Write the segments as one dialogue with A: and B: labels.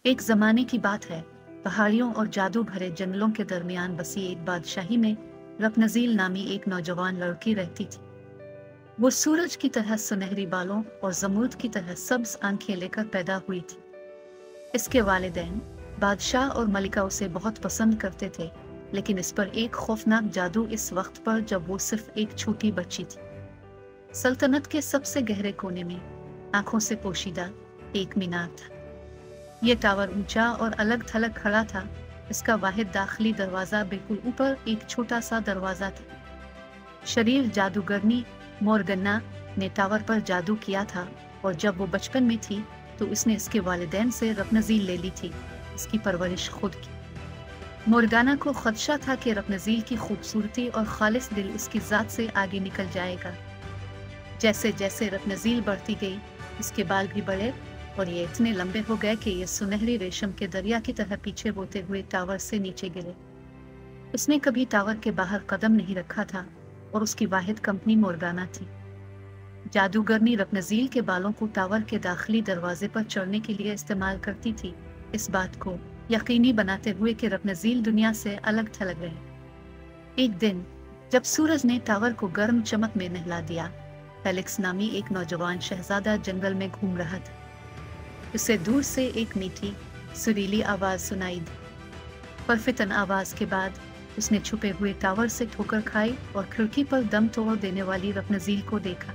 A: एक जमाने की बात है। पहाड़ियों और जादू भरे जंगलों के दरमियान बसी एक बादशाही में रत्नज़ील नामी एक नौजवान लड़की रहती थी। वो सूरज की तरह सुनहरी बालों और जमरूद की तरह सब्ज आंखें लेकर पैदा हुई थी। इसके वालिदैन बादशाह और मलिका उसे बहुत पसंद करते थे, लेकिन इस पर एक खौफनाक जादू इस वक्त पर जब वो सिर्फ एक छोटी बच्ची थी। सल्तनत के सबसे गहरे कोने में आंखों से पोशीदा एक मीनार था। ये टावर ऊंचा और अलग थलग खड़ा था। इसका वाहिद दाखिली दरवाजा बिल्कुल ऊपर एक छोटा सा दरवाजा था। शरीर जादूगरनी मोरगन्ना ने टावर पर जादू किया था, और जब वो बचपन में थी तो इसने इसके वालिदैन से रत्नज़ील ले ली थी। इसकी परवरिश खुद की। मोरगाना को खदशा था कि रत्नज़ील की खूबसूरती और खालिस दिल उसकी ज़ात से आगे निकल जाएगा। जैसे जैसे रत्नज़ील बढ़ती गई, इसके बाल भी बढ़े और ये इतने लंबे हो गए कि ये सुनहरी रेशम के दरिया की तरह पीछे बोते हुए टावर से नीचे गिरे। उसने कभी टावर के बाहर कदम नहीं रखा था, और उसकी वाहिद कंपनी मोरगाना थी। जादूगरनी रत्नज़ील के बालों को टावर के दाखिली दरवाजे पर चढ़ने के लिए इस्तेमाल करती थी, इस बात को यकीनी बनाते हुए कि रत्नज़ील दुनिया से अलग थलग रहे। एक दिन जब सूरज ने टावर को गर्म चमक में नहला दिया, फेलिक्स नामी एक नौजवान शहजादा जंगल में घूम रहा था। उसे दूर से एक मीठी सुरीली आवाज सुनाई दी। परफितन आवाज के बाद उसने छुपे हुए टावर से ठोकर खाई और खिड़की पर दम तोड़ देने वाली रत्नज़ील को देखा।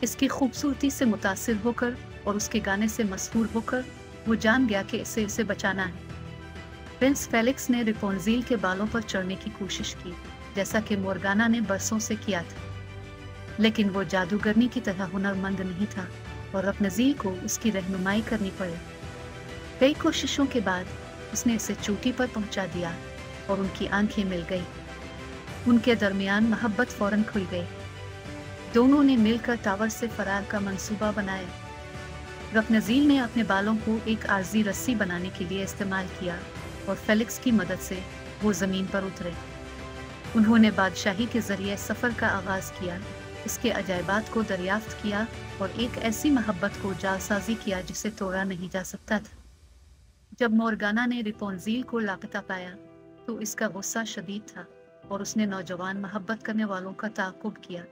A: इसकी खूबसूरती से मुतासिर होकर और उसके गाने से मसहूर होकर वो जान गया कि इसे बचाना है। प्रिंस फेलिक्स ने रेपोंज़ील के बालों पर चढ़ने की कोशिश की, जैसा कि मोरगाना ने बरसों से किया था, लेकिन वो जादूगरनी की तरह हुनरमंद नहीं था और रत्नज़ील को उसकी रहनुमाई करनी पड़ी। कई कोशिशों के बाद उसने इसे चोटी पर पहुंचा दिया और उनकी आंखें मिल गई। उनके दरमियान मोहब्बत फौरन खुल गई। दोनों ने मिलकर टावर से फरार का मंसूबा बनाया। रत्नज़ील ने अपने बालों को एक आरजी रस्सी बनाने के लिए इस्तेमाल किया और फेलिक्स की मदद से वो ज़मीन पर उतरे। उन्होंने बादशाही के ज़रिए सफ़र का आगाज़ किया, इसके अजायबात को दरियाफ्त किया और एक ऐसी मोहब्बत को जालसाजी किया जिसे तोड़ा नहीं जा सकता था। जब मोरगाना ने रेपोंज़ील को लापता पाया तो इसका गुस्सा शदीद था और उसने नौजवान मोहब्बत करने वालों का ताक़ुब किया।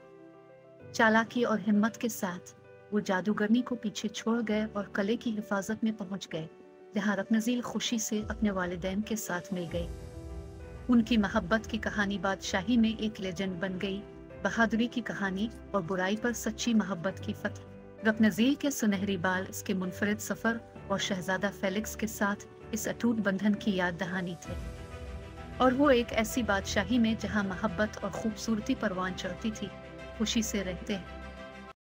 A: चालाकी और हिम्मत के साथ वो जादूगरनी को पीछे छोड़ गए और किले की हिफाजत में पहुंच गए, जहां रत्नज़ील खुशी से अपने वालिदैन के साथ मिल गई। उनकी मोहब्बत की कहानी बादशाही में एक लेजेंड बन गई, बहादुरी की कहानी और बुराई पर सच्ची मोहब्बत की फतह। रत्नज़ील के सुनहरी बाल, इसके मुनफरिद सफ़र और शहजादा फेलिक्स के साथ इस अटूट बंधन की याद दहानी थे। और वो एक ऐसी बादशाही में जहां मोहब्बत और खूबसूरती परवान चढ़ती थी, खुशी से रहते हैं।